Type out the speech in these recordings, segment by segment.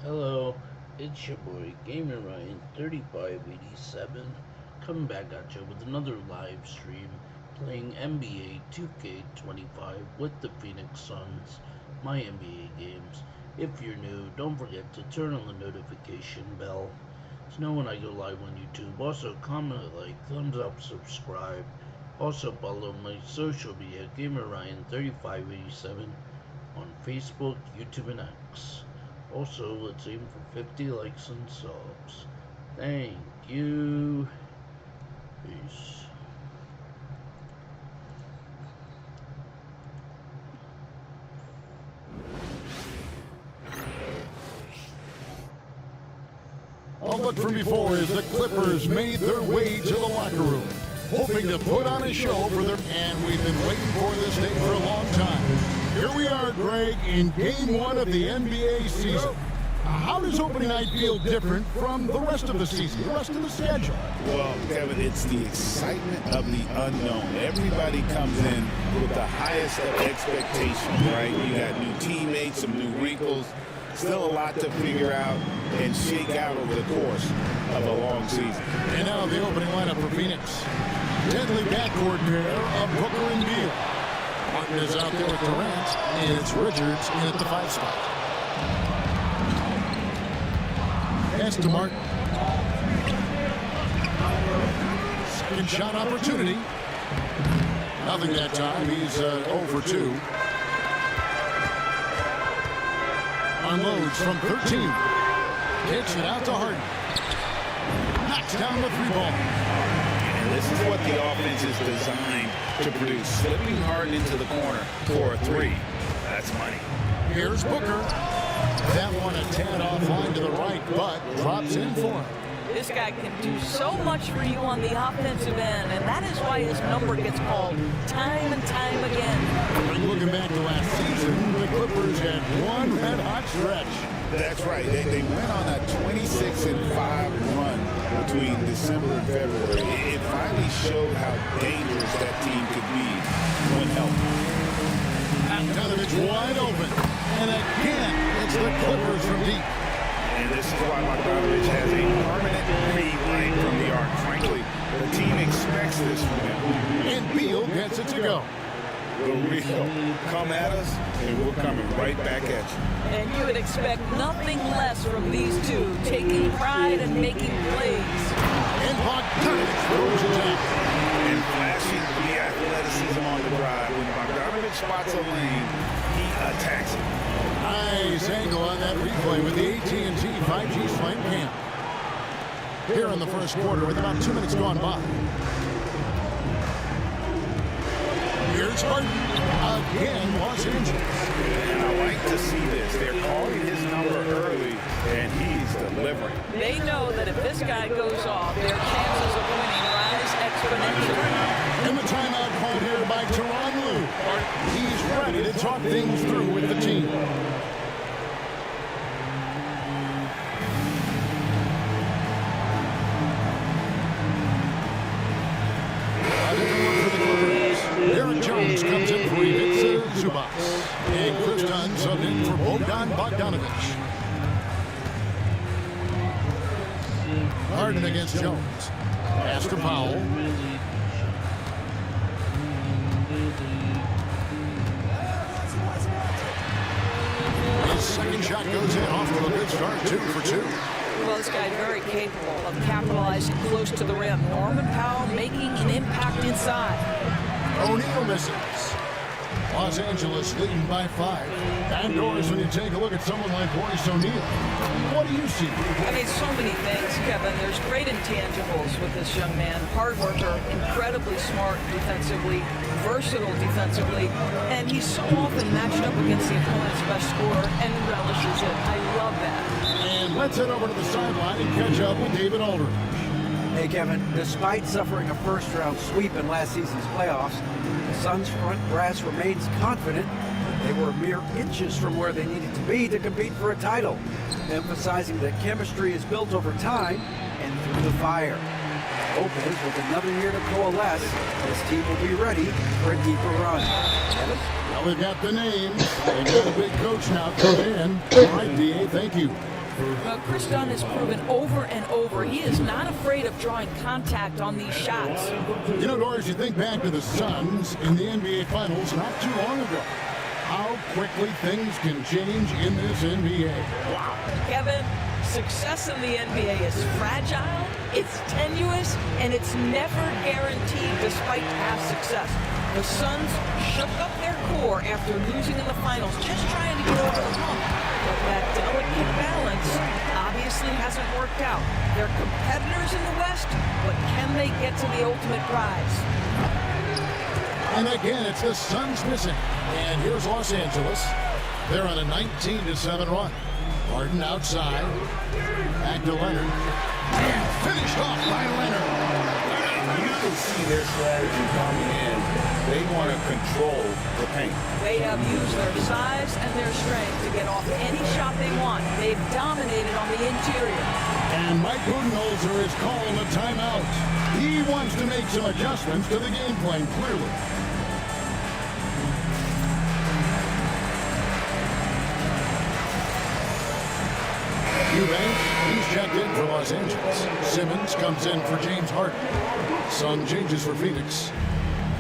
Hello, it's your boy Gamer Ryan 3587 coming back at you with another live stream playing NBA 2K25 with the Phoenix Suns, my NBA games. If you're new, don't forget to turn on the notification bell to know when I go live on YouTube. Also, comment, like, thumbs up, subscribe. Also, follow my social media Gamer Ryan 3587 on Facebook, YouTube, and X. Also, let's aim for 50 likes and subs. Thank you. Peace. All but from before as the Clippers made their way to the locker room, hoping to put on a show for their... And we've been waiting for this day for a long time. Here we are, Greg, in Game 1 of the NBA season. How does opening night feel different from the rest of the season, the rest of the schedule? Well, Kevin, it's the excitement of the unknown. Everybody comes in with the highest of expectations, right? You got new teammates, some new wrinkles, still a lot to figure out and shake out over the course of a long season. And now the opening lineup for Phoenix. Deadly backcourt pair of Booker and Beal. Martin is out there with Durant, and it's Richards in at the 5 spot. Pass to Martin. Second shot opportunity. Nothing that time. He's 0 for 2. Unloads from 13. Kicks it out to Harden. Knocks down the 3-ball. And this is what the offense is designed to produce. Slipping Harden into the corner for a 3. That's money. Here's Booker. That one a tad offline to the right, but drops in for him. This guy can do so much for you on the offensive end, and that is why his number gets called time and time again. And looking back to last season, the Clippers had one red-hot stretch. That's right. They went on a 26-5 run between December and February. It finally showed how dangerous that team could be when healthy. Bogdanovich wide open. And again, it's the Clippers from deep. And this is why Bogdanovich has a permanent green light from the arc. Frankly, the team expects this from him. And Beal gets it to go. The real come at us, and we're coming right back at you. And you would expect nothing less from these two, taking pride and making plays. And Bogdanovich throws it down. And flashing the athleticism on the drive. When Bogdanovich spots a lane, he attacks it. Nice angle on that replay with the AT&T 5G Slant Cam. Here in the first quarter with about 2 minutes gone by. Here's Harden. Again, Los Angeles. And I like to see this. They're calling his number early, and he's delivering. They know that if this guy goes off, their chances of winning rise exponentially. And the timeout called here by Tyronn Lue. He's ready to talk things through with the team. Aaron Jones comes in for Ivica Zubac. And Chris Dunn subbed in for Bogdan Bogdanovich. Harden against Jones. Pass to Powell. His second shot goes in off to a good start, 2 for 2. Well, this guy's very capable of capitalizing close to the rim. Norman Powell making an impact inside. O'Neal misses. Los Angeles leading by 5. Indoors, when you take a look at someone like Royce O'Neal, what do you see? I mean, so many things, Kevin. There's great intangibles with this young man. Hard worker, incredibly smart defensively, versatile defensively, and he's so often matched up against the opponent's best scorer and relishes it. I love that. And let's head over to the sideline and catch up with David Aldridge. Hey, Kevin, despite suffering a first-round sweep in last season's playoffs, the Suns' front brass remains confident they were mere inches from where they needed to be to compete for a title, emphasizing that chemistry is built over time and through the fire. Lopez with another year to coalesce. This team will be ready for a deeper run. Kevin? Well, they've got the names. They've got a big coach now coming in. All right, D.A., thank you. Well, Chris Dunn has proven over and over he is not afraid of drawing contact on these shots. You know, Doris, you think back to the Suns in the NBA Finals not too long ago. How quickly things can change in this NBA. Wow. Kevin, success in the NBA is fragile, it's tenuous, and it's never guaranteed despite past success. The Suns shook up their core after losing in the finals, just trying to get over the hump. But that delicate balance obviously hasn't worked out. They're competitors in the West, but can they get to the ultimate prize? And again, it's the Suns missing. And here's Los Angeles. They're on a 19-7 run. Harden outside. Back to Leonard. And finished off by Leonard. And you can see their strategy coming in. They want to control the paint. They have used their size and their strength to get off any shot they want. They've dominated on the interior. And Mike Budenholzer is calling a timeout. He wants to make some adjustments to the game plan, clearly. Eubanks, he's checked in for Los Angeles. Simmons comes in for James Harden. Sung changes for Phoenix.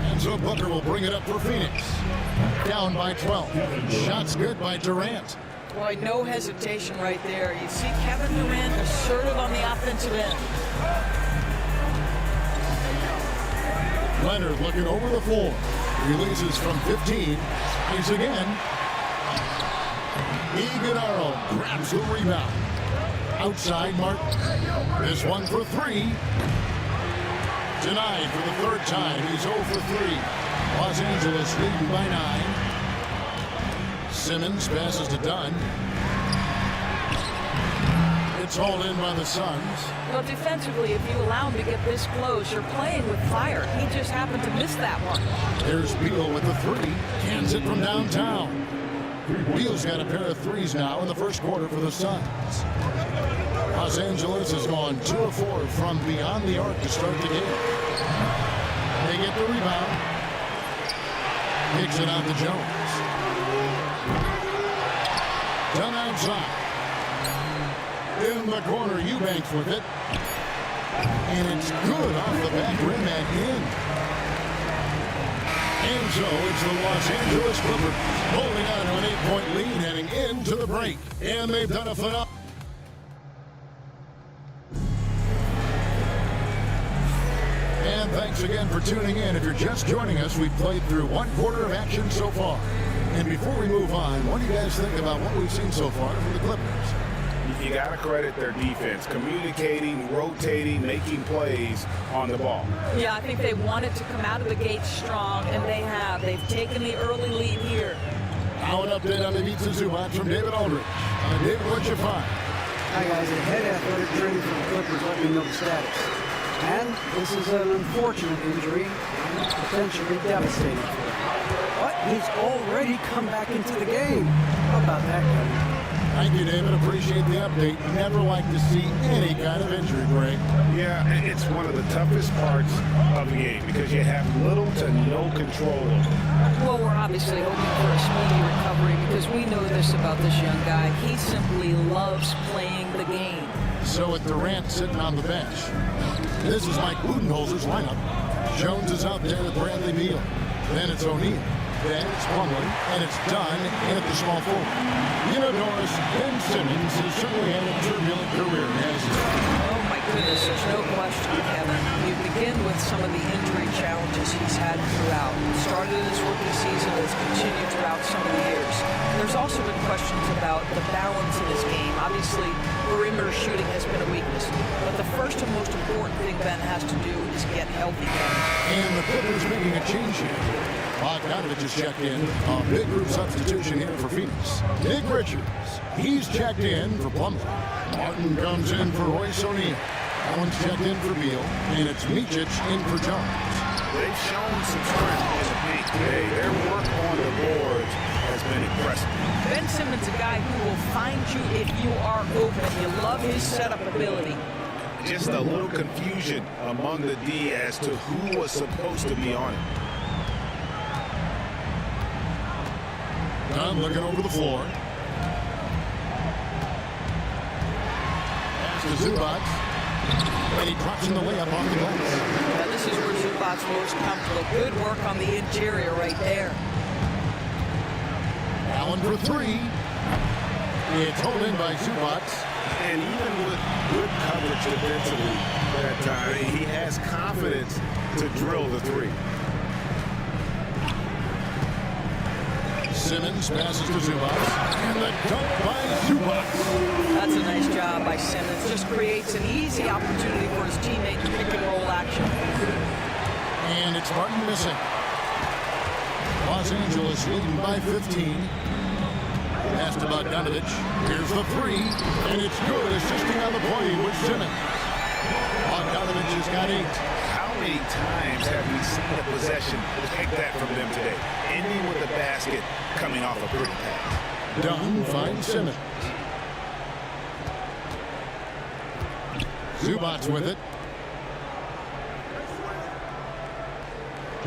And so Booker will bring it up for Phoenix. Down by 12. Shots good by Durant. Boy, no hesitation right there. You see Kevin Durant assertive on the offensive end. Leonard looking over the floor. Releases from 15. He's again. Iguodala grabs the rebound. Outside Martin. This one for three. Denied for the third time. He's 0 for 3. Los Angeles leading by 9. Simmons passes to Dunn. It's hauled in by the Suns. Well, defensively, if you allow him to get this close, you're playing with fire. He just happened to miss that one. There's Beal with the 3. Cans it from downtown. Beal's got a pair of threes now in the first quarter for the Suns. Los Angeles has gone 2 of 4 from beyond the arc to start the game. They get the rebound. Kicks it out to Jones. Done outside. In the corner, Eubanks with it. And it's good off the back rim and in. And so it's the Los Angeles Clippers holding on to an 8-point lead heading into the break. And they've done a phenomenal. And thanks again for tuning in. If you're just joining us, we've played through 1 quarter of action so far. And before we move on, what do you guys think about what we've seen so far from the Clippers? You got to credit their defense, communicating, rotating, making plays on the ball. Yeah, I think they wanted to come out of the gate strong, and they have. They've taken the early lead here. Now an update on the Pizza Zubat from David Aldridge. David, what'd you find? Hi guys, a head athletic trainer from the Clippers let me know the status. And this is an unfortunate injury, potentially devastating for him. But he's already come back into the game. How about that, Kevin? Thank you, David. Appreciate the update. Never like to see any kind of injury, Greg. Yeah, it's one of the toughest parts of the game because you have little to no control over it. Well, we're obviously hoping for a speedy recovery because we know this about this young guy. He simply loves playing the game. So with Durant sitting on the bench, this is Mike Budenholzer's lineup. Jones is out there with Bradley Beal. Then it's O'Neal. Then it's Plumlee, and it's done in at the small forward. You know, Doris, Ben Simmons has certainly had a turbulent career, hasn't he? Oh, my goodness, there's no question, Kevin. You begin with some of the injury challenges he's had throughout. Started his rookie season, has continued throughout some of the years. There's also been questions about the balance in his game. Obviously, perimeter shooting has been a weakness. But the first and most important thing Ben has to do is get healthy, Kevin. And the Clippers making a change here. Bogdanovich has checked in. A big group substitution here for Phoenix. Nick Richards, he's checked in for Plumlee. Martin comes in for Royce O'Neal. That one's checked in for Beal. And it's Micic in for Jones. They've shown some strength in the paint today. Their work on the boards has been impressive. Ben Simmons, a guy who will find you if you are open. You love his setup ability. just a little confusion among the D as to who was supposed to be on it. Dunn looking over the floor. Pass to Zubac. And he drops in the layup off the glass. Yeah, this is where Zubac's most comfortable. Good work on the interior right there. Allen for three. It's held in by Zubac. And even with good coverage defensively that time, he has confidence to drill the three. Simmons passes to Zubac. And the dunk by Zubac. That's a nice job by Simmons. Just creates an easy opportunity for his teammate to pick and roll action. And it's Martin missing. Los Angeles leading by 15. Pass to Bogdanovich. Here's the three. And it's good, assisting on the play with Simmons. Bogdanovich has got 8. How many times have we seen a possession like that from them today? Ending with a basket, coming off a pretty pass. Dunn finds Simmons. Zubac with it.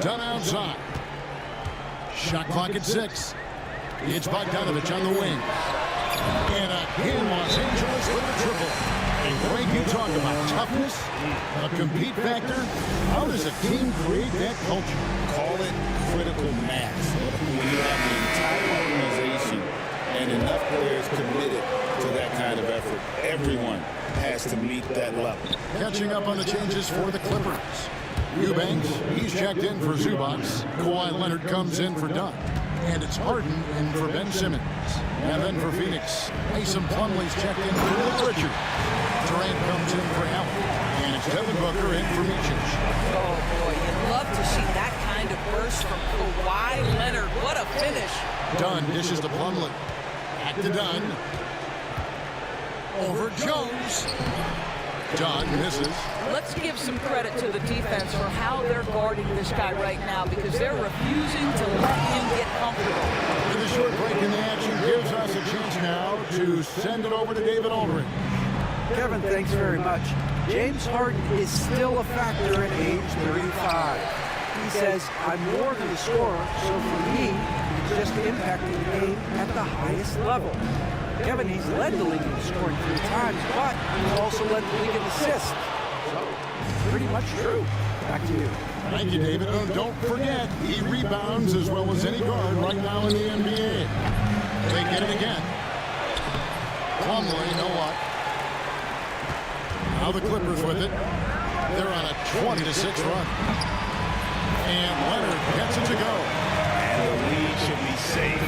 Dunn outside. Shot clock at 6. It's Bogdanovich on the wing. And again, Los Angeles with a triple. And Greg, you talk about toughness, a compete factor. How does a team create that culture? Call it critical mass. When you have the entire organization and enough players committed to that kind of effort, everyone has to meet that level. Catching up on the changes for the Clippers. Eubanks, he's checked in for Zubac. Kawhi Leonard comes in for Dunn. And it's Harden in for Ben Simmons. And then for Phoenix, Mason Plumlee's checked in for Nick Richard. Durant comes in for Allen. And it's Devin Booker in for Micic. Oh, boy, you'd love to see that kind of burst from Kawhi Leonard. What a finish. Dunn dishes to Plumlee. Back to Dunn. Over Jones. Dunn misses. Let's give some credit to the defense for how they're guarding this guy right now because they're refusing to let him get comfortable. And the short break in the action gives us a chance now to send it over to David Aldridge. Kevin, thanks very much. James Harden is still a factor at age 35. He says, I'm more than a scorer, so for me, it's just impacting the game at the highest level. Kevin, he's led the league in scoring 3 times, but he's also led the league in assists. So, pretty much true. Back to you. Thank you, David. Oh, don't forget, he rebounds as well as any guard right now in the NBA. They get it again. Plumlee, no luck. Now the Clippers with it. They're on a 20-6 run. And Leonard gets it to go. And the lead should be safe.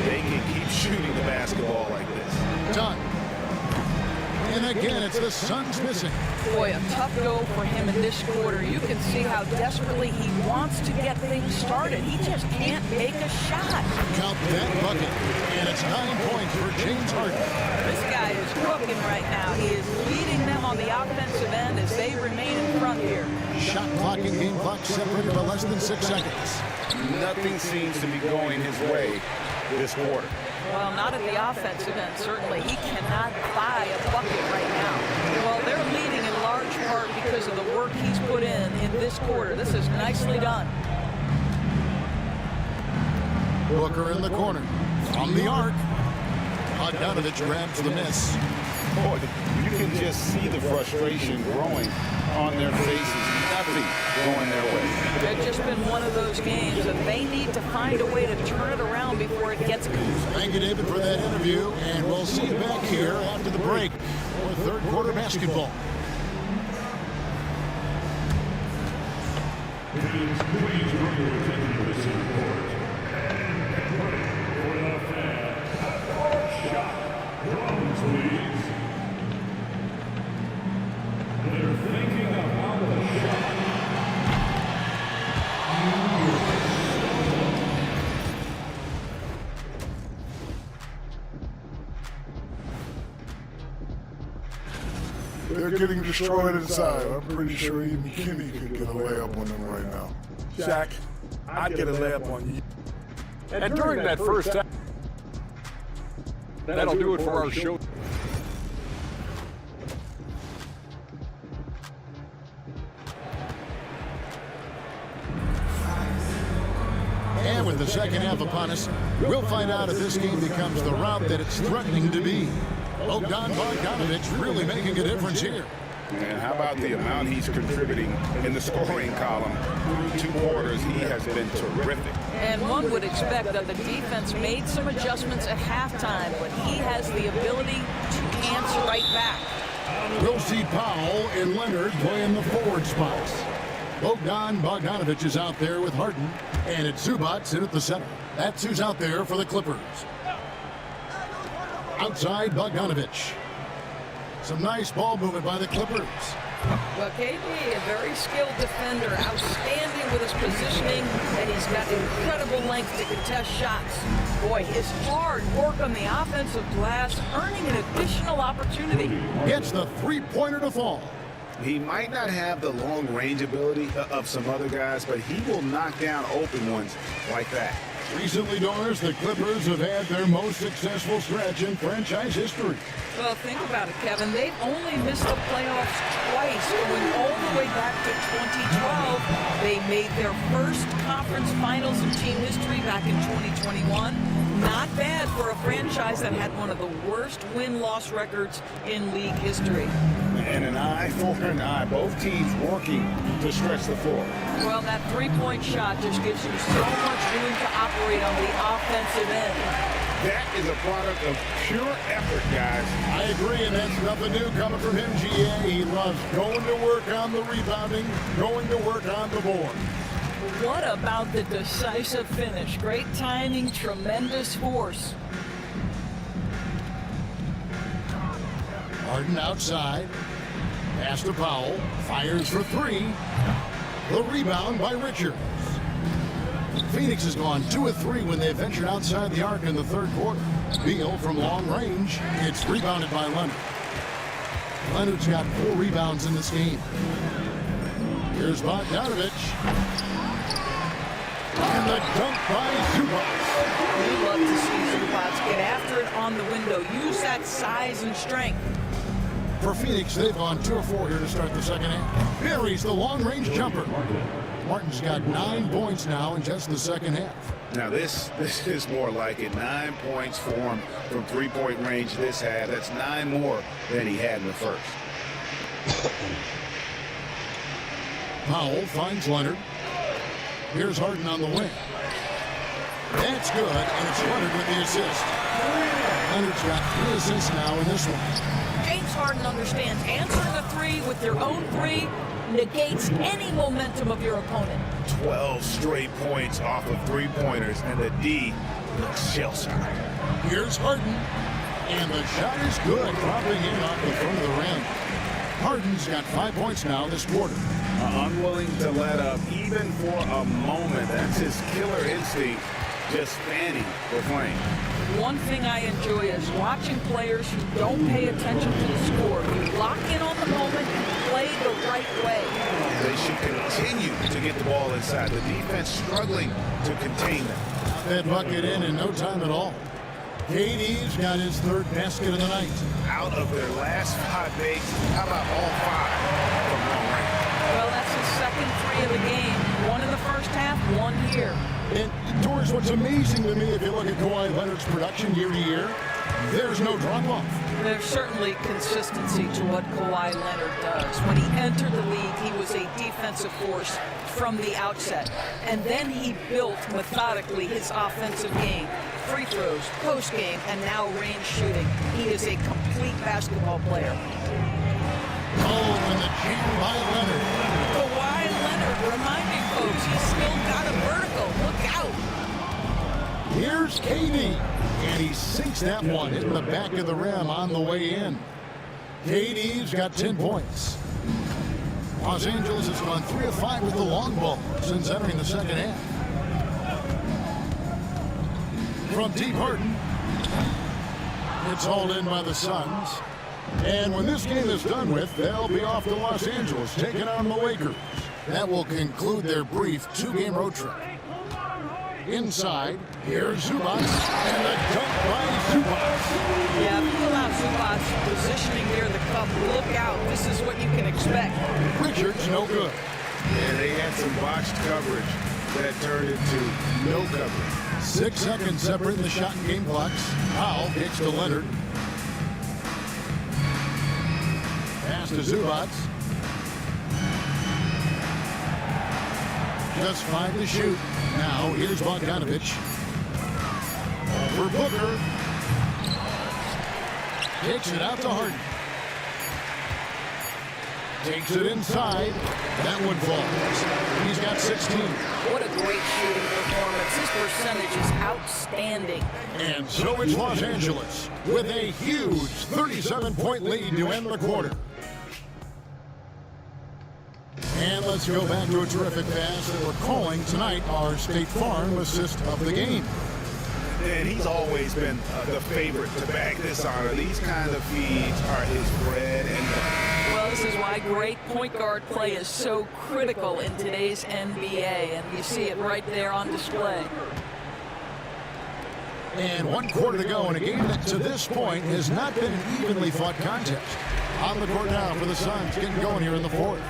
They can keep shooting the basketball like this. Done. And again, it's the Suns missing. Boy, a tough go for him in this quarter. You can see how desperately he wants to get things started. He just can't make a shot. Count that bucket. And it's 9 points for James Harden. This guy is cooking right now. He is leading them on the offensive end as they remain in front here. Shot clock and game clock separated by less than 6 seconds. Nothing seems to be going his way this quarter. Well, not at the offensive end, certainly. He cannot buy a bucket right now. Well, they're leading in large part because of the work he's put in this quarter. This is nicely done. Booker in the corner. From the arc. Bogdanovich grabs the miss. Boy, you can just see the frustration growing on their faces. Nothing going their way. It's just been one of those games, and they need to find a way to turn it around before it gets good. Thank you, David, for that interview, and we'll see you back here after the break for third quarter basketball. Please bring your attention to this report. For the fans, shot. Drums, please. They're thinking about the shot. They're getting destroyed inside. I'm pretty sure even Kenny could get a layup on them right now. Shaq, I'd get a layup on you. And during that first half, that'll do it for our show. the second half upon us. We'll find out if this game becomes the rout that it's threatening to be. Bogdan Bogdanovic really making a difference here. And how about the amount he's contributing in the scoring column? Through 2 quarters, he has been terrific. And one would expect that the defense made some adjustments at halftime, but he has the ability to answer right back. We'll see Powell and Leonard play in the forward spots. Bogdan Bogdanovic is out there with Harden, and it's Zubac in at the center. That's who's out there for the Clippers. Outside Bogdanovic. Some nice ball movement by the Clippers. Well, KD, a very skilled defender, outstanding with his positioning, and he's got incredible length to contest shots. Boy, his hard work on the offensive glass, earning an additional opportunity. Gets the three-pointer to fall. He might not have the long-range ability of some other guys, but he will knock down open ones like that. Recently, Doris, the Clippers have had their most successful stretch in franchise history. Well, think about it, Kevin. They've only missed the playoffs twice, going all the way back to 2012. They made their first conference finals in team history back in 2021. Not bad for a franchise that had one of the worst win-loss records in league history. And an eye for an eye. Both teams working to stretch the floor. Well, that three-point shot just gives you so much room to operate on the offensive end. That is a product of pure effort, guys. I agree, and that's nothing new coming from him, GA. He loves going to work on the rebounding, going to work on the board. What about the decisive finish? Great timing, tremendous force. Harden outside. Pass to Powell. Fires for 3. The rebound by Richards. Phoenix has gone 2 of 3 when they ventured outside the arc in the third quarter. Beal from long range. It's rebounded by Leonard. Leonard's got 4 rebounds in this game. Here's Bogdanovic. And the dunk by Zubac. We love to see Zubac get after it on the window. Use that size and strength. For Phoenix, they've gone 2 of 4 here to start the second half. Buries the long-range jumper. Martin's got 9 points now in just the second half. Now this is more like it. 9 points for him from three-point range this half. That's 9 more than he had in the first. Powell finds Leonard. Here's Harden on the wing. That's good, and it's Leonard with the assist. Leonard's got 3 assists now in this one. James Harden understands answering a 3 with your own 3 negates any momentum of your opponent. 12 straight points off of three-pointers, and the D looks shell-shocked. Here's Harden, and the shot is good, dropping in off the front of the rim. Harden's got 5 points now this quarter. Unwilling to let up even for a moment. That's his killer instinct, just fanning for flame. One thing I enjoy is watching players who don't pay attention to the score. You lock in on the moment and play the right way. They should continue to get the ball inside. The defense struggling to contain them. That bucket in no time at all. KD's got his 3rd basket of the night. Out of their last 5 makes, how about all 5 from long range? Well, that's his second 3 of the game. 1 in the first half, 1 here. And, Doris, what's amazing to me, if you look at Kawhi Leonard's production year to year, there's no drop-off. There's certainly consistency to what Kawhi Leonard does. When he entered the league, he was a defensive force from the outset. And then he built methodically his offensive game. Free throws, post-game, and now range shooting. He is a complete basketball player. Oh, and the jam by Leonard. Kawhi Leonard reminding folks he's still got a vertical. Look out. Here's KD, and he sinks that one in the back of the rim on the way in. KD's got 10 points. Los Angeles has gone 3 of 5 with the long ball since entering the second half. From deep, Harden. It's hauled in by the Suns. And when this game is done with, they'll be off to Los Angeles, taking on the Lakers. That will conclude their brief 2-game road trip. Inside, here's Zubac, and the dunk by Zubac. Yeah, if you allow Zubac positioning near the cup, look out. This is what you can expect. Richards, no good. Yeah, they had some botched coverage that turned into no coverage. 6 seconds separating the shot and game clocks. Powell kicks to Leonard. Pass to Zubats. Just 5 to shoot. Now here's Bogdanovich. For Booker. Kicks it out to Harden. Takes it inside. That one falls. He's got 16. What a great shooting performance. His percentage is outstanding. And so it's Los Angeles with a huge 37-point lead to end the quarter. And let's go back to a terrific pass that we're calling tonight our State Farm assist of the game. And he's always been the favorite to bag this honor. These kind of feeds are his bread and butter. Well, this is why great point guard play is so critical in today's NBA, and you see it right there on display. And 1 quarter to go in a game that to this point has not been an evenly fought contest. On the court now for the Suns, getting going here in the fourth.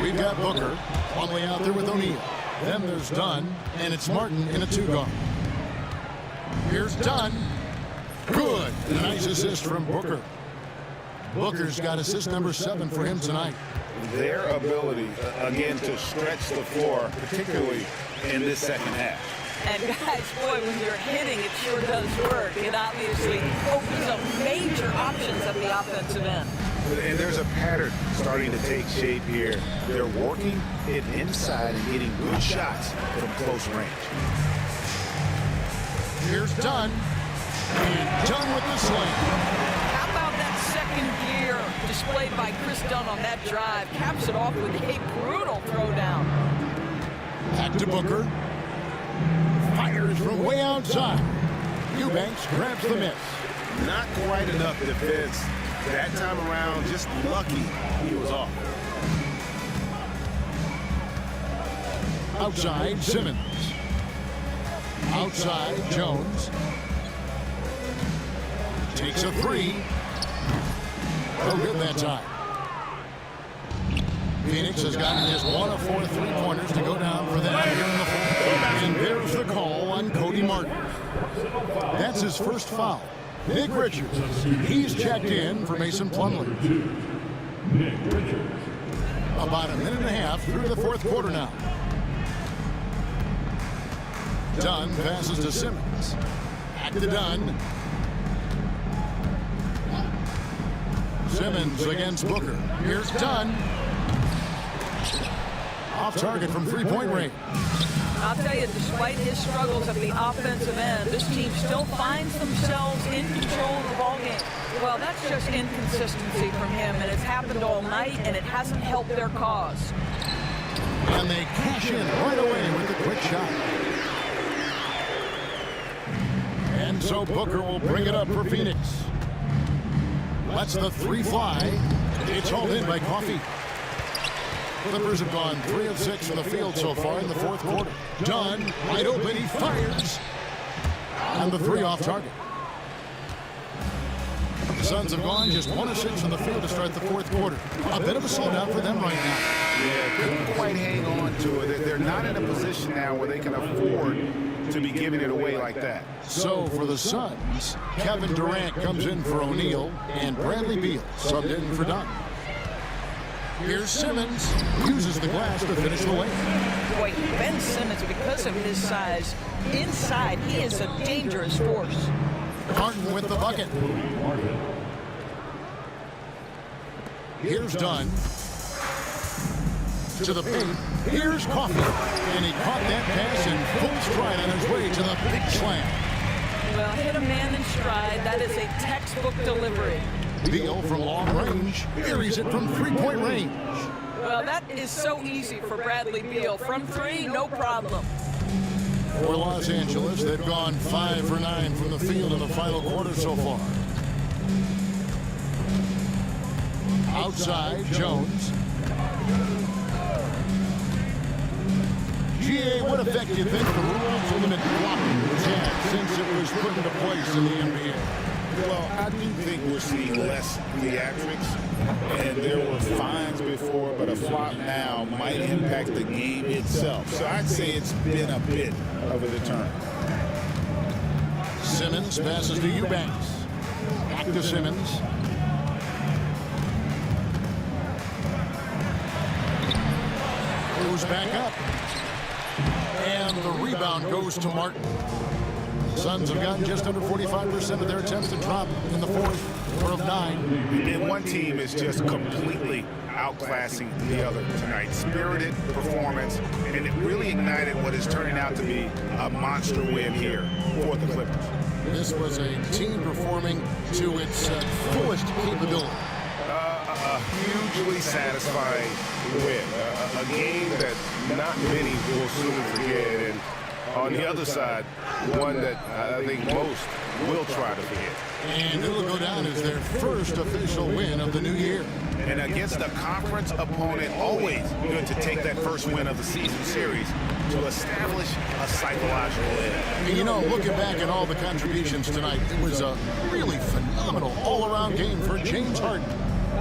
We've got Booker, Plumlee out there with O'Neal. Then there's Dunn, and it's Martin in a 2-guard. Here's Dunn. Good. A nice assist from Booker. Booker's got assist number 7 for him tonight. Their ability, again, to stretch the floor, particularly in this second half. And guys, boy, when you're hitting, it sure does work. It obviously opens up major options at the offensive end. And there's a pattern starting to take shape here. They're working it inside and getting good shots from close range. Here's Dunn. And Dunn with the slam. How about that second gear displayed by Chris Dunn on that drive? Caps it off with a brutal throwdown. Back to Booker. Fires from way outside. Eubanks grabs the miss. Not quite enough defense. That time around, just lucky he was off. Outside, Simmons. Outside, Jones. Takes a 3. No good that time. Phoenix has gotten just 1 of 4 3-pointers to go down for that here in the fourth. And there's the call on Cody Martin. That's his first foul. Nick Richards, he's checked in for Mason Plumlee. About a minute and a half through the fourth quarter now. Dunn passes to Simmons. Back to Dunn. Simmons against Booker. Here's Dunn. Off target from 3-point range. I'll tell you, despite his struggles at the offensive end, this team still finds themselves in control of the ballgame. Well, that's just inconsistency from him, and it's happened all night, and it hasn't helped their cause. And they cash in right away with the quick shot. And so Booker will bring it up for Phoenix. Lets the 3 fly. It's hauled in by Coffey. Clippers have gone 3 of 6 from the field so far in the fourth quarter. Dunn, wide open, he fires. And the 3 off target. The Suns have gone just 1 of 6 from the field to start the fourth quarter. A bit of a slowdown for them right now. Yeah, couldn't quite hang on to it. They're not in a position now where they can afford to be giving it away like that. So for the Suns, Kevin Durant comes in for O'Neal, and Bradley Beal subbed in for Dunn. Here's Simmons, uses the glass to finish the lane. Boy, Ben Simmons, because of his size, inside, he is a dangerous force. Harden with the bucket. Here's Dunn. To the paint. Here's Coffey. And he caught that pass in full stride on his way to the big slam. Well, hit a man in stride. That is a textbook delivery. Beal from long range. Buries it from 3-point range. Well, that is so easy for Bradley Beal. From 3, no problem. For Los Angeles, they've gone 5 for 9 from the field in the final quarter so far. Outside, Jones. GA, what effect do you think the rules limit blocking has had since it was put into place in the NBA? Well, I do think we're seeing less theatrics, and there were fines before, but a flop now might impact the game itself. So I'd say it's been a bit of a deterrent. Simmons passes to Eubanks. Back to Simmons. Goes back up. And the rebound goes to Martin. Suns have gotten just under 45% of their attempts to drop in the fourth, 4 of 9. And one team is just completely outclassing the other tonight. Spirited performance, and it really ignited what is turning out to be a monster win here for the Clippers. This was a team performing to its fullest capability. A hugely satisfying win. A game that not many will soon forget. And on the other side, one that I think most will try to forget. And it'll go down as their first official win of the new year. And against a conference opponent, always good to take that first win of the season series to establish a psychological edge. And you know, looking back at all the contributions tonight, it was a really phenomenal all-around game for James Harden.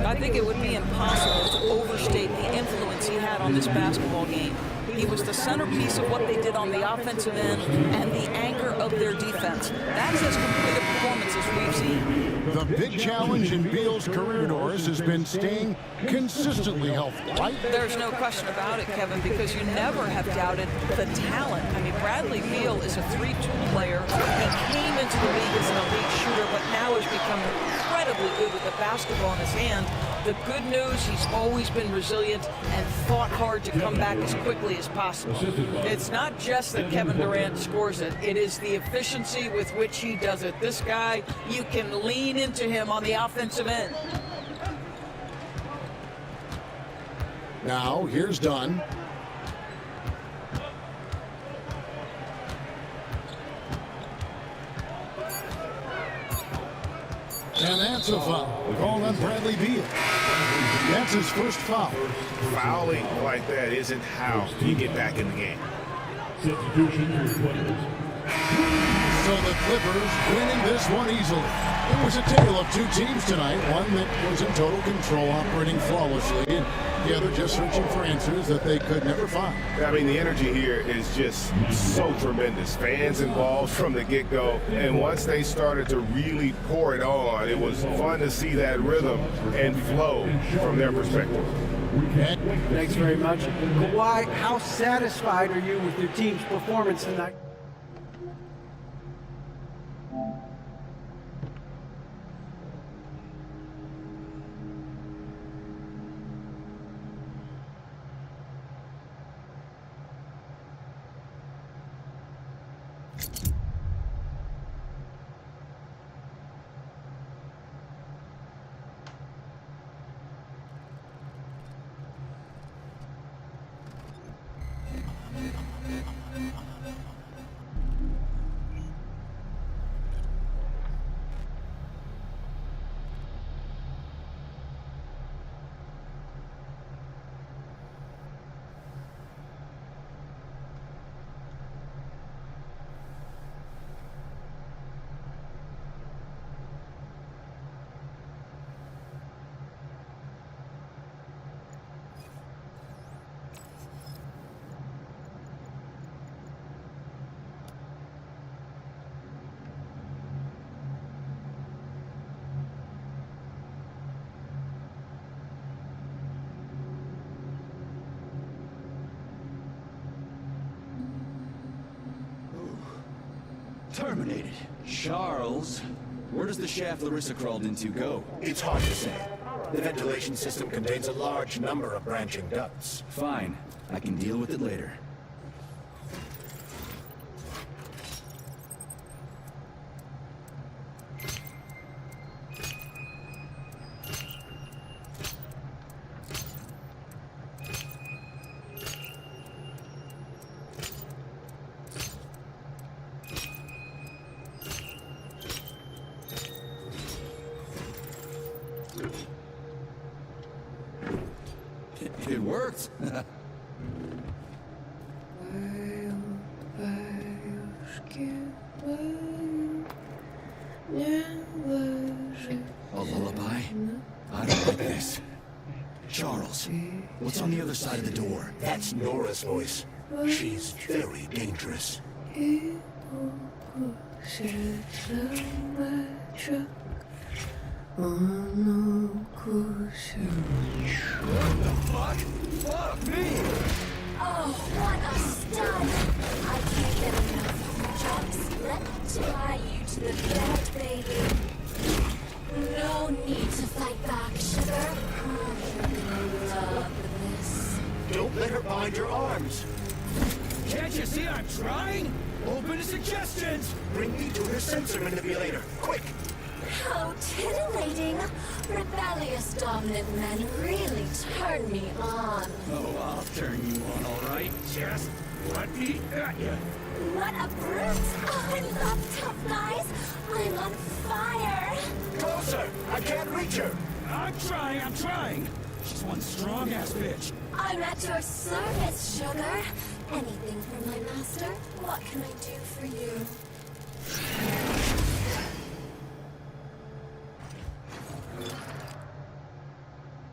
I think it would be impossible to overstate the influence he had on this basketball game. He was the centerpiece of what they did on the offensive end and the anchor of their defense. That's as complete a performance as we've seen. The big challenge in Beal's career, Doris, has been staying consistently healthy, right? There's no question about it, Kevin, because you never have doubted the talent. I mean, Bradley Beal is a 3-tool player. He came into the league as an elite shooter, but now has become incredibly good with the basketball in his hand. The good news, he's always been resilient and fought hard to come back as quickly as possible. It's not just that Kevin Durant scores it. It is the efficiency with which he does it. This guy, you can lean into him on the offensive end. Now, here's Dunn. And that's a foul. Called on Bradley Beal. That's his first foul. Fouling like that isn't how you get back in the game. Substitution for players. So the Clippers winning this one easily. It was a tale of two teams tonight. One that was in total control, operating flawlessly, and the other just searching for answers that they could never find. I mean, the energy here is just so tremendous. Fans involved from the get-go, and once they started to really pour it on, it was fun to see that rhythm and flow from their perspective. Thanks very much. Kawhi, how satisfied are you with your team's performance tonight? Terminated. Charles, where does the shaft Larissa crawled into go? It's hard to say. The ventilation system contains a large number of branching ducts. Fine. I can deal with it later. It worked. Never lullaby? I don't like this. Charles, what's on the other side of the door? That's Nora's voice. She's very dangerous. What the fuck? Fuck me! Oh, what a stud! I can't get enough. Just let me tie you to the bed, baby. No need to fight back, sugar. You're gonna love this. Don't let her bind your arms. Can't you see I'm trying? Open to suggestions! Bring me to her sensor manipulator. Quick! How titillating. Rebellious dominant men really turn me on. Oh, I'll turn you on, all right. Just let me at you. What a brute! Oh, I love tough guys. I'm on fire. Closer! I can't reach her! I'm trying. She's one strong-ass bitch. I'm at your service, sugar. Anything for my master? What can I do for you?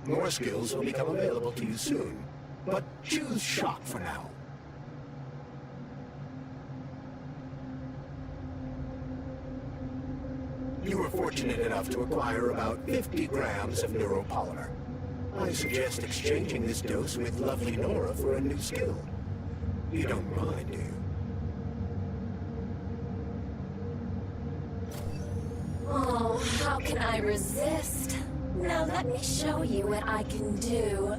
More skills will become available to you soon, but choose shock for now. You were fortunate enough to acquire about 50 grams of neuropolymer. I suggest exchanging this dose with lovely Nora for a new skill. You don't mind, do you? Oh, how can I resist? Now let me show you what I can do.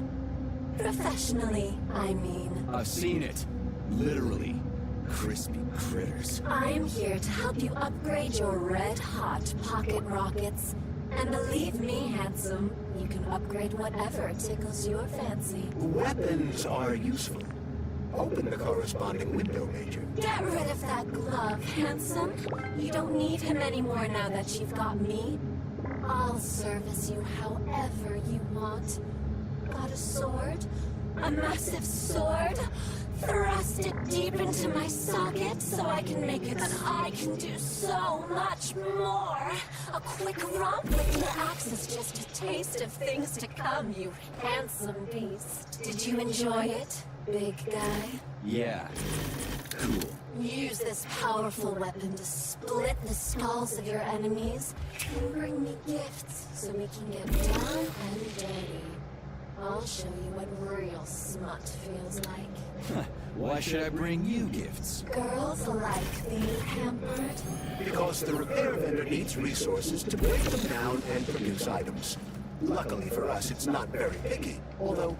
Professionally, I mean. I've seen it. Literally. Crispy critters. I'm here to help you upgrade your red-hot pocket rockets. And believe me, handsome, you can upgrade whatever tickles your fancy. Weapons are useful. Open the corresponding window, Major. Get rid of that glove, handsome. You don't need him anymore now that you've got me. I'll service you however you want. Got a sword? A massive sword? Thrust it deep into my socket so I can make it so I can do so much more. A quick romp with your axe is just a taste of things to come, you handsome beast. Did you enjoy it, big guy? Yeah. Cool. Use this powerful weapon to split the skulls of your enemies and bring me gifts so we can get down and dirty. I'll show you what real smut feels like. Why should I bring you gifts? Girls like being pampered. Because the repair vendor needs resources to break them down and produce items. Luckily for us, it's not very picky, although...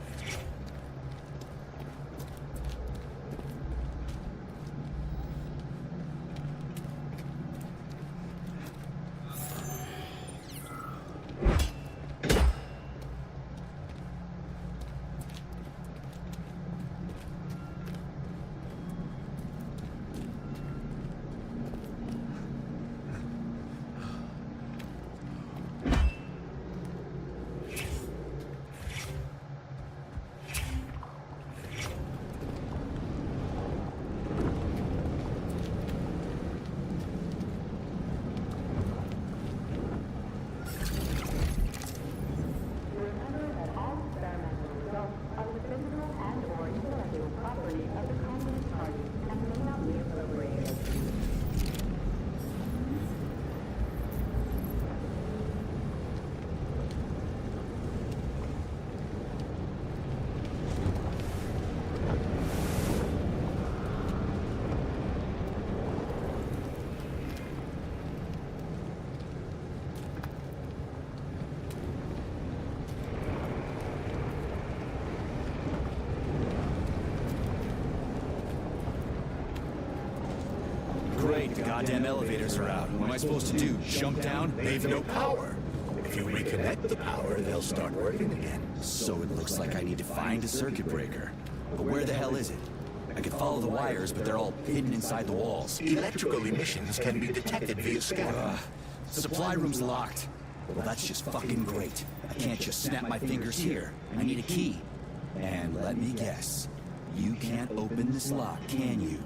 Great, the goddamn elevators are out. What am I supposed to do? Jump down? They've no power. If you reconnect the power, they'll start working again. So it looks like I need to find a circuit breaker. But where the hell is it? I can follow the wires, but they're all hidden inside the walls. Electrical emissions can be detected via scanner. Supply room's locked. Well, that's just fucking great. I can't just snap my fingers here. I need a key. And let me guess. You can't open this lock, can you,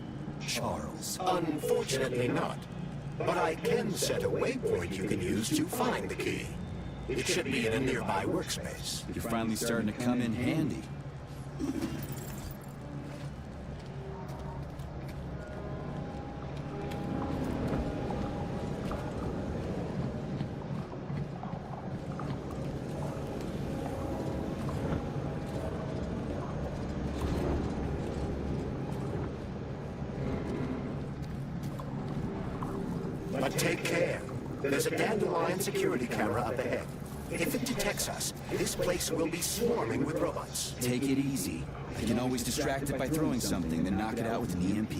Charles? Unfortunately not. But I can set a waypoint you can use to find the key. It should be in a nearby workspace. You're finally starting to come in handy. But take care. There's a Dandelion security camera up ahead. If it detects us, this place will be swarming with robots. Take it easy. I can always distract it by throwing something, then knock it out with an EMP.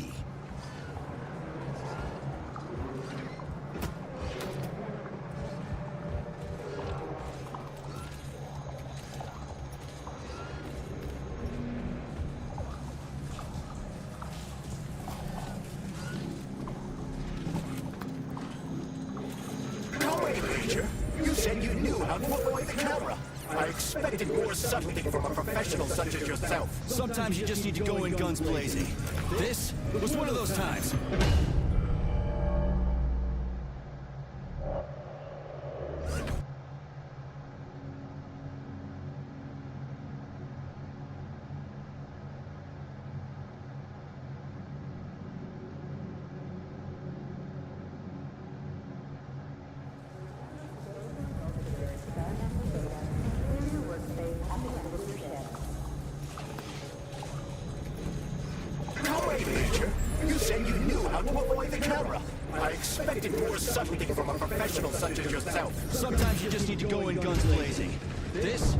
You said you knew how to avoid the camera. I expected more subtlety from a professional such as yourself. Sometimes you just need to go in guns blazing. This was one of those times. You said you knew how to avoid the camera. I expected more subtlety from a professional such as yourself. Sometimes you just need to go in guns blazing. This?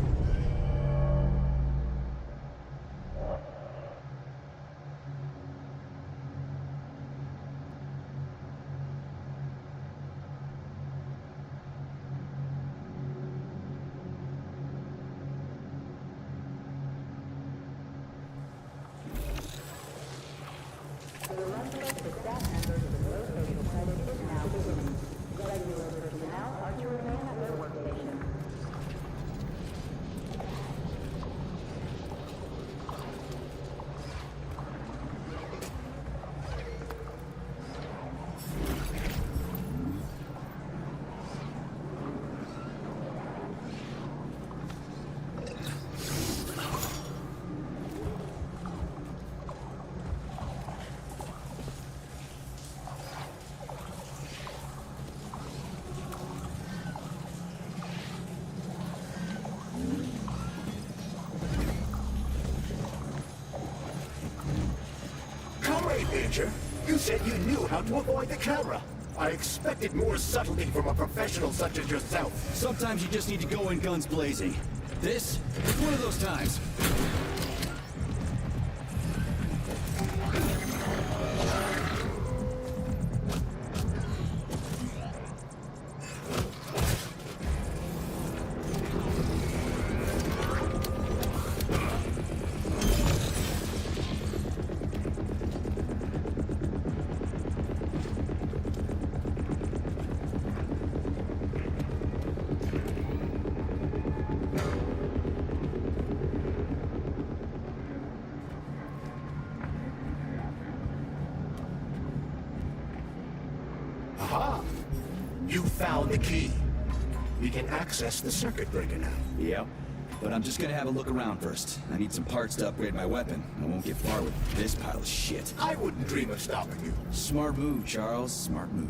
Major, you said you knew how to avoid the camera. I expected more subtlety from a professional such as yourself. Sometimes you just need to go in guns blazing. This is one of those times. Aha! You found the key. We can access the circuit breaker now. Yep. But I'm just gonna have a look around first. I need some parts to upgrade my weapon. I won't get far with this pile of shit. I wouldn't dream of stopping you. Smart move, Charles. Smart move.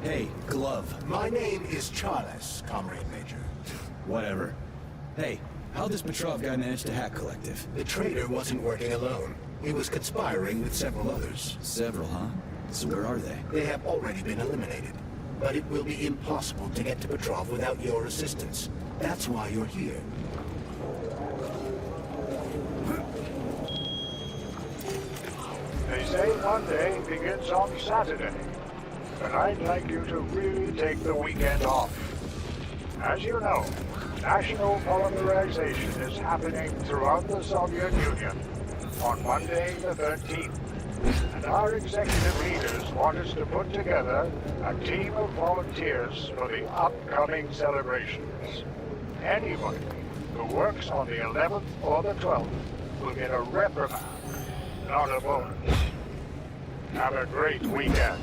Hey, Glove. My name is Charles, Comrade Major. Whatever. Hey, how'd this Petrov guy manage to hack Collective? The traitor wasn't working alone. He was conspiring with several others. Several, huh? So where are they? They have already been eliminated. But it will be impossible to get to Petrov without your assistance. That's why you're here. They say Monday begins on Saturday, but I'd like you to really take the weekend off. As you know, national polymerization is happening throughout the Soviet Union on Monday the 13th. And our executive leaders want us to put together a team of volunteers for the upcoming celebrations. Anyone who works on the 11th or the 12th will get a reprimand, not a bonus. Have a great weekend.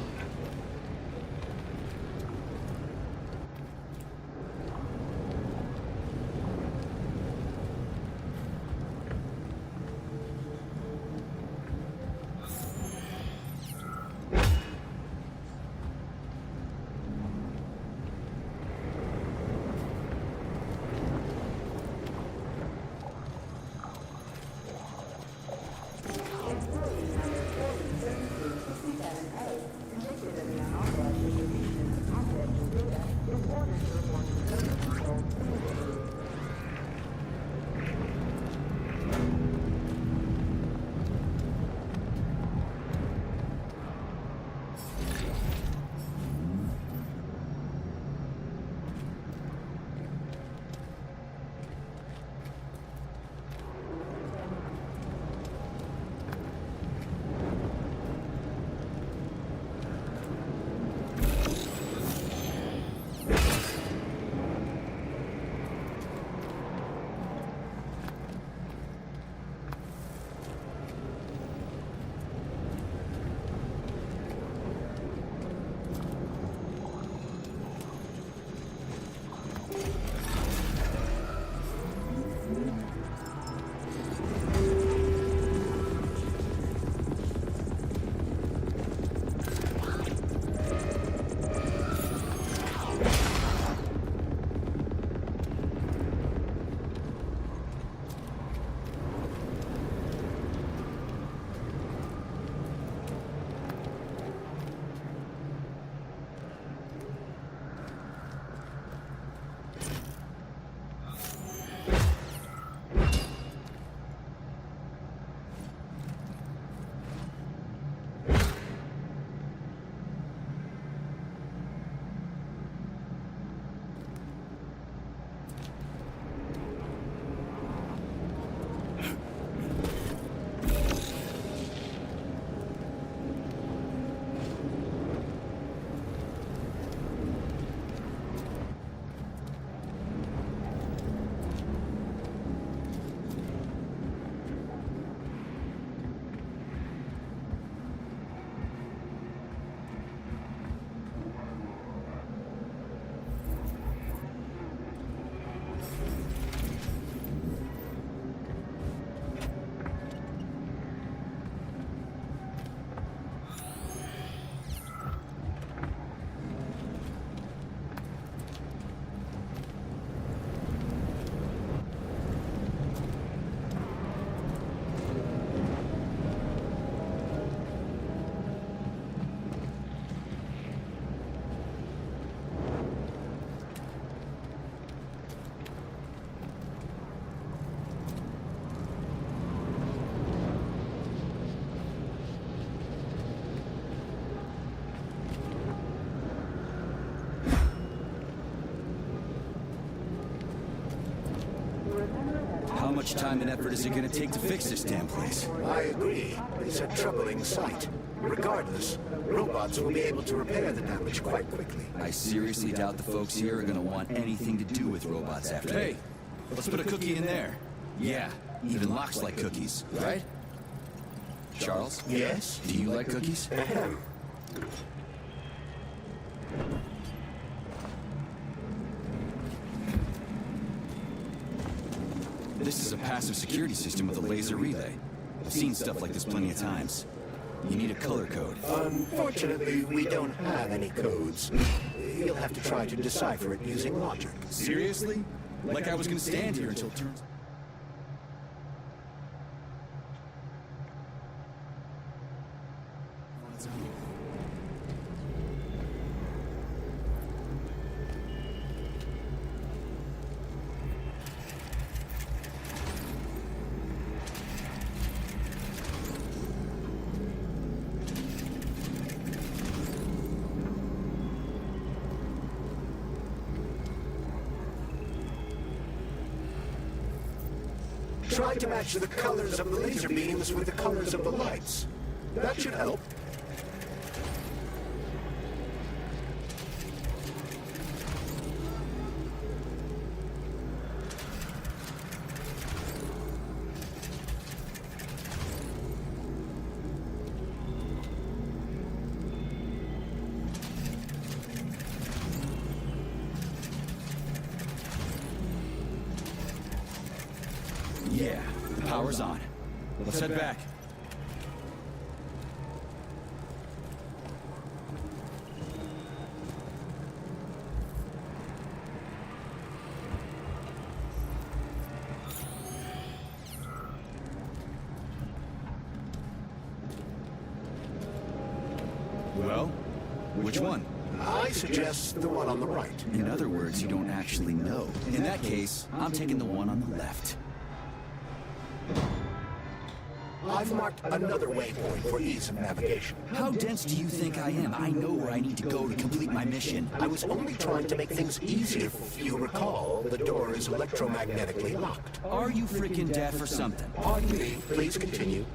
How much time and effort is it gonna take to fix this damn place? I agree. It's a troubling sight. Regardless, robots will be able to repair the damage quite quickly. I seriously doubt the folks here are gonna want anything to do with robots after. Hey, let's put a cookie in there. Yeah, even Locke's like cookies, right? Charles? Yes? Do you like cookies? Ahem. This is a passive security system with a laser relay. I've seen stuff like this plenty of times. You need a color code. Unfortunately, we don't have any codes. You'll have to try to decipher it using logic. Seriously? Like I was gonna stand here until it turns... Try to match the colors of the laser beams with the colors of the lights. That should help. Yeah, the power's on. Let's head back. Well, which one? I suggest the one on the right. In other words, you don't actually know. In that case, I'm taking the one on the left. I've marked another waypoint for ease of navigation. How dense do you think I am? I know where I need to go to complete my mission. I was only trying to make things easier. You recall, the door is electromagnetically locked. Are you freaking deaf or something? Pardon me. Please continue.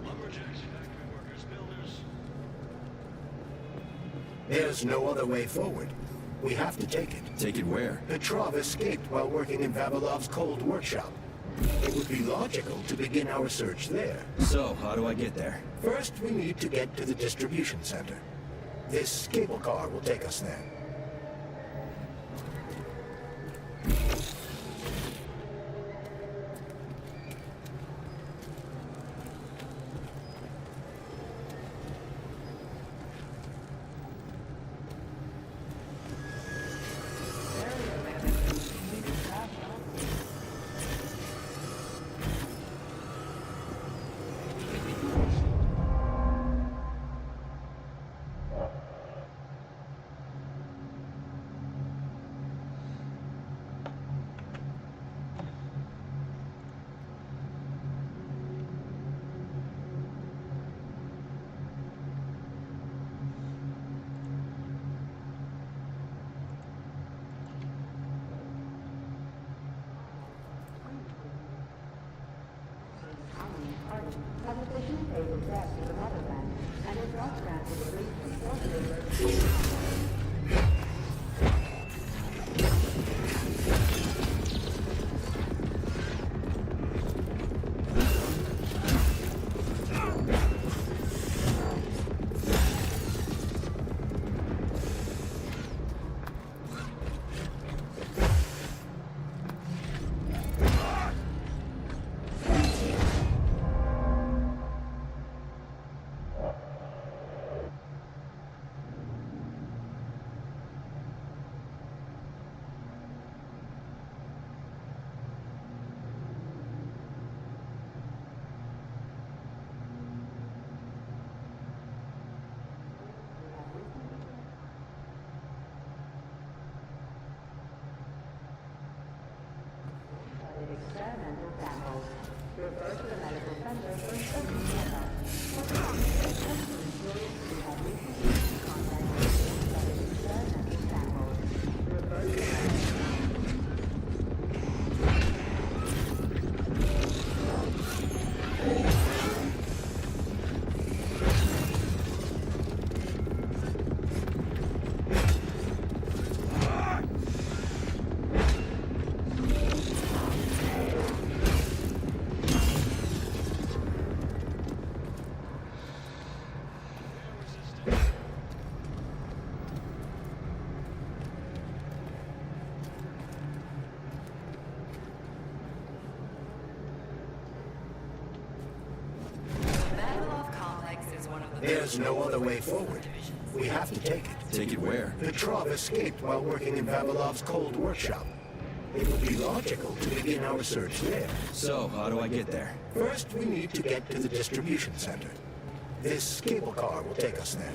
Lumberjacks, factory workers, builders, There's no other way forward. We have to take it. Take it where? Petrov escaped while working in Vavilov's cold workshop. It would be logical to begin our search there. So, how do I get there? First, we need to get to the distribution center. This cable car will take us there. Experimental samples. Refer to the medical center for further data. We have recently contacted experimental samples. Refer to the medical There's no other way forward. We have to take it. Take it where? Petrov escaped while working in Vavilov's cold workshop. It would be logical to begin our search there. So, how do I get there? First, we need to get to the distribution center. This cable car will take us there.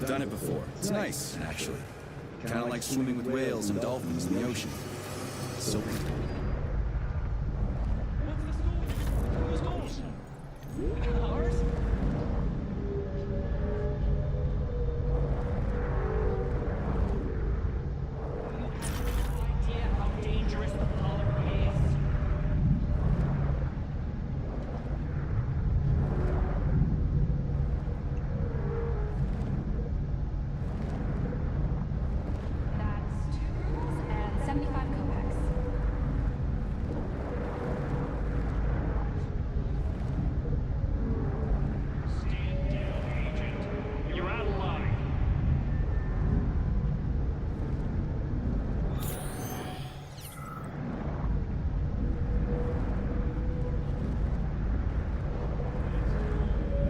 I've done it before. It's nice, actually. Kind of like swimming with whales and dolphins in the ocean. So... Whose goals? Ours? Idea how dangerous the polymer is. That's 2 rubles and 75 kopecks. Stand down, Agent. You're out of line.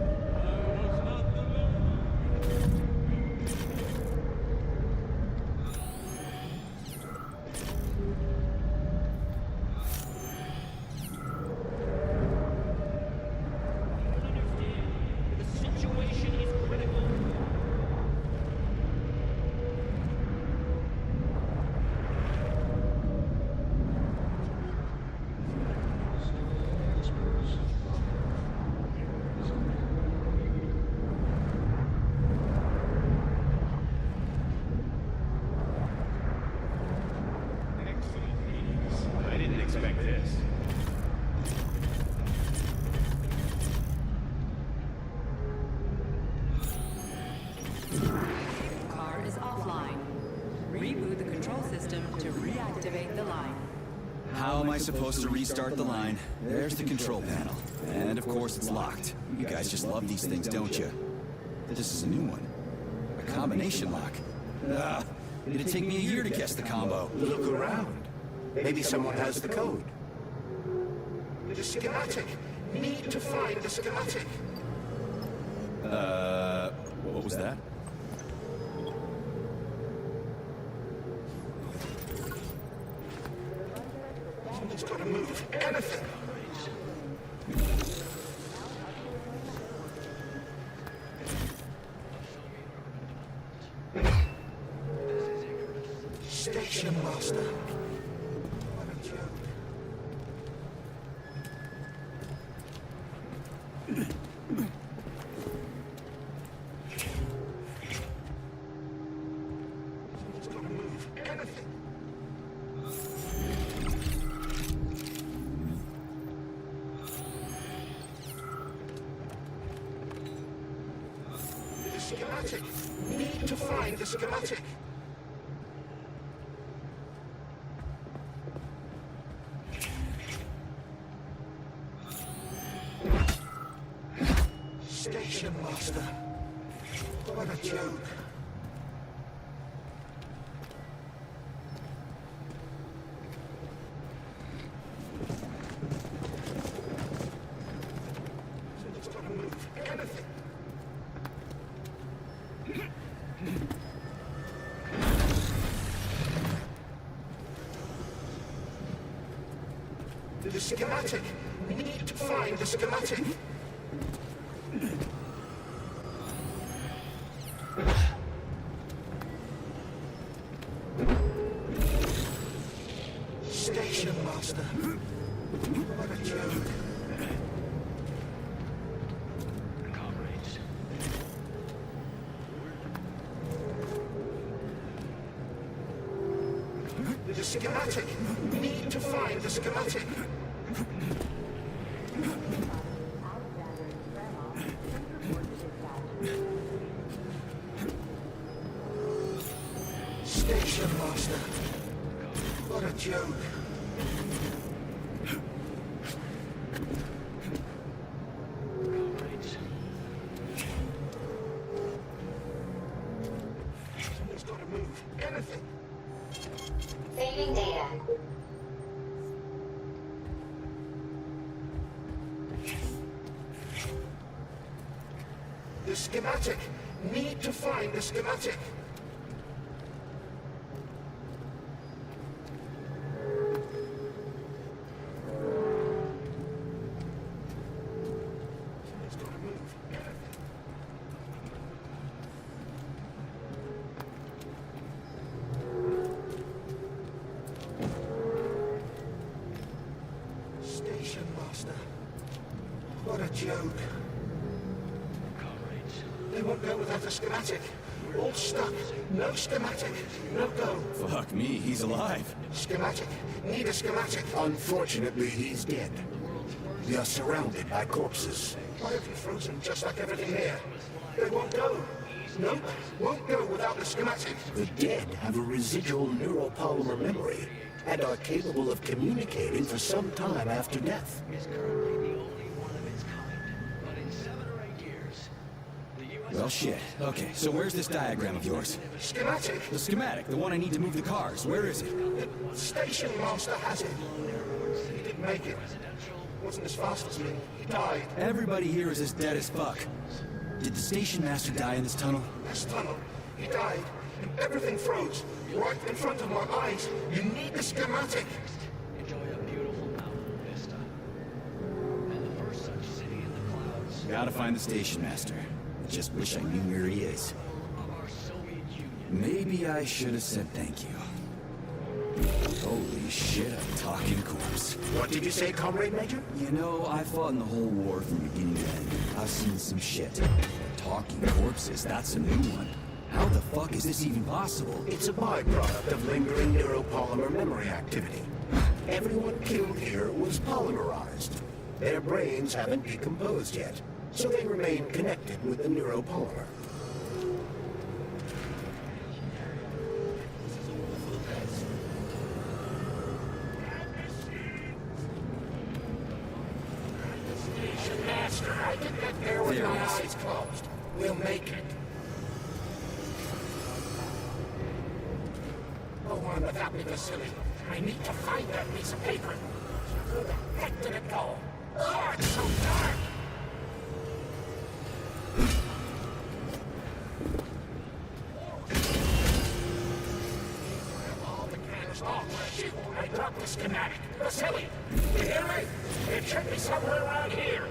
You don't understand. The situation is critical. I didn't expect this. Car is offline. Reboot the control system to reactivate the line. How am I supposed to restart the line? There's the control panel. And of course it's locked. You guys just love these things, don't you? This is a new one. A combination lock. It'd take me a year to guess the combo. Look around. Maybe someone has the code. The schematic. Need to find the schematic. What was that? It's got to move. Anything. Station master. What a joke. It's got to move. Anything. The schematic. Need to find the schematic. Station master. What a joke. It's got to move. Anything. The schematic. Need to find the schematic. Station master. What a joke. Comrades. The schematic. Need to find the schematic. Station master. What a joke. Comrades. Someone's got to move. Anything. Saving data. The schematic. Need to find the schematic. Someone's got to move. Anything. joke. They won't go without a schematic. All stuck. No schematic. No go. Fuck me, he's alive. Schematic. Need a schematic. Unfortunately, he's dead. We are surrounded by corpses. Why have you frozen just like everything here? They won't go. Nope. Won't go without the schematic. The dead have a residual neuropolymer memory and are capable of communicating for some time after death. Well, shit. Okay, so where's this diagram of yours? Schematic? The schematic, the one I need to move the cars. Where is it? The station master has it. He didn't make it. Wasn't as fast as me. He died. Everybody here is as dead as fuck. Did the station master die in this tunnel? This tunnel. He died. And everything froze. Right in front of my eyes. You need the schematic. Enjoy a beautiful mountain vista. And the first such city in the clouds. Gotta find the station master. I just wish I knew where he is. Of our Soviet Union. Maybe I should have said thank you. Holy shit, a talking corpse. What did you say, Comrade Major? You know, I fought in the whole war from beginning to end. I've seen some shit. Talking corpses, that's a new one. How the fuck is this even possible? It's a byproduct of lingering neuropolymer memory activity. Everyone killed here was polymerized. Their brains haven't decomposed yet, so they remain connected with the neuropolymer. Master, I can get there with my eyes closed. We'll make it. Go on without me, Vasily. I need to find that piece of paper. Where the heck did it go? Oh, it's so dark! All the cannons off. I dropped the schematic. Vasily, you hear me? It should be somewhere around here.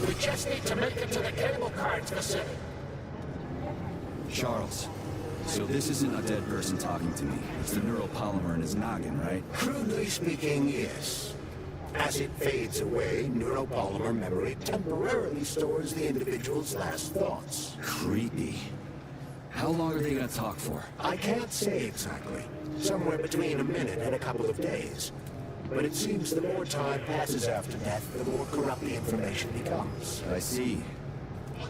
We just need to make it to the cable cards, Vasily. Charles, so this isn't a dead person talking to me. It's the neuropolymer in his noggin, right? Crudely speaking, yes. As it fades away, neuropolymer memory temporarily stores the individual's last thoughts. Creepy. How long are they gonna talk for? I can't say exactly. Somewhere between a minute and a couple of days. But it seems the more time passes after death, the more corrupt the information becomes. I see.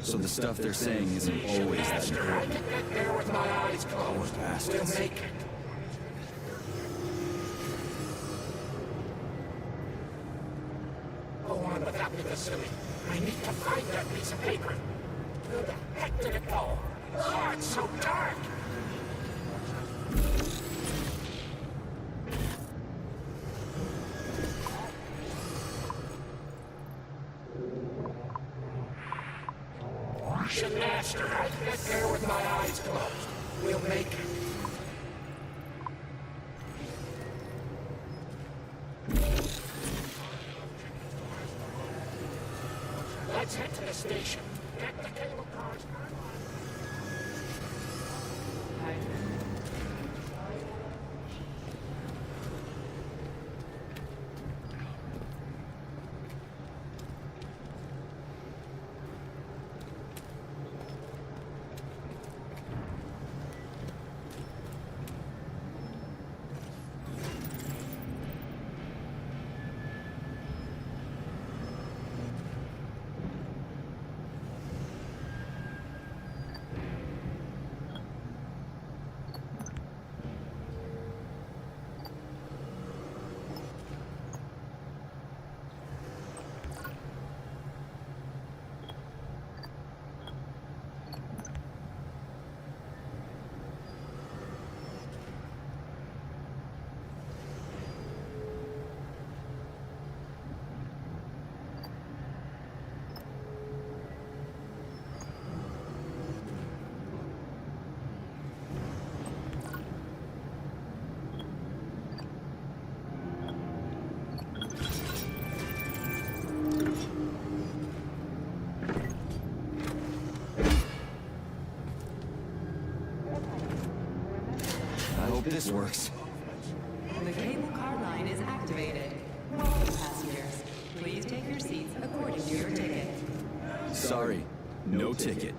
So the stuff they're saying isn't always that Master, I can get there with my eyes closed. We'll make it. Go on without me, Vasily. I need to find that piece of paper. Where the heck did it go? Oh, it's so dark! Master, I can get there with my eyes closed. We'll make it. Let's head to the station. Get the cable cars. this works. The cable car line is activated. Welcome, passengers. Please take your seats according to your ticket. Sorry, no ticket.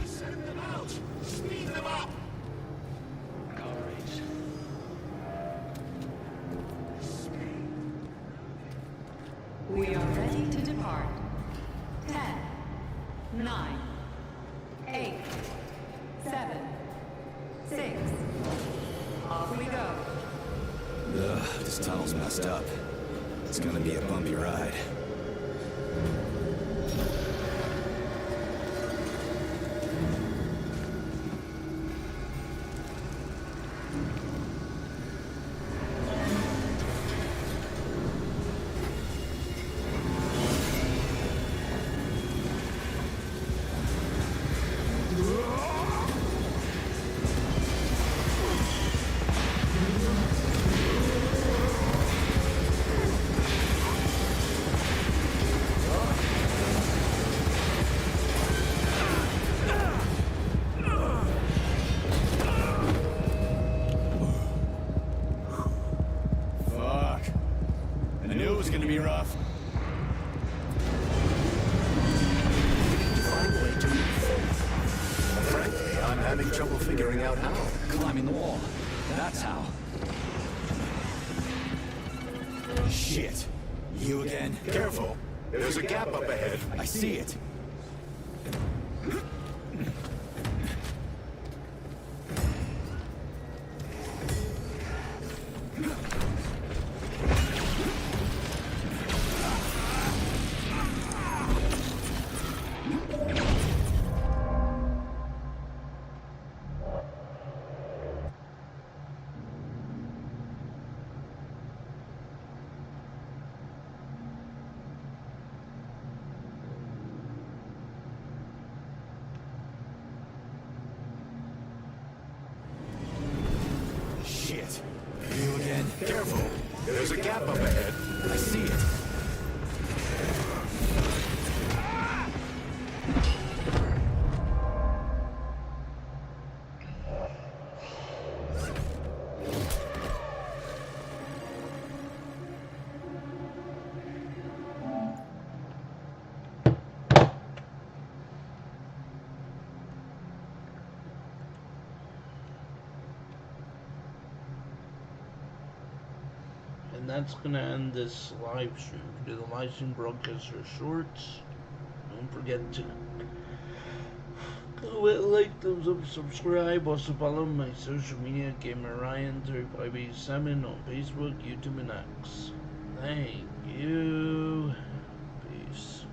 Send them out! Speed them up! We are ready to depart. 10, 9, 8, 7, 6. Off we go. Ugh, this tunnel's messed up. It's gonna be a bumpy ride. Gonna be rough. Find a way to move forward. Frankly, I'm having trouble figuring out how. Climbing the wall. That's how. Shit. You again? Careful. There's a gap up ahead. I see it. Shit. You again? Careful. There's a gap up ahead. I see it. And that's gonna end this live stream. Do the live stream broadcasts are shorts. Don't forget to go and like, thumbs up, subscribe. Also follow my social media, Gamer Ryan 3587 on Facebook, YouTube, and X. Thank you. Peace.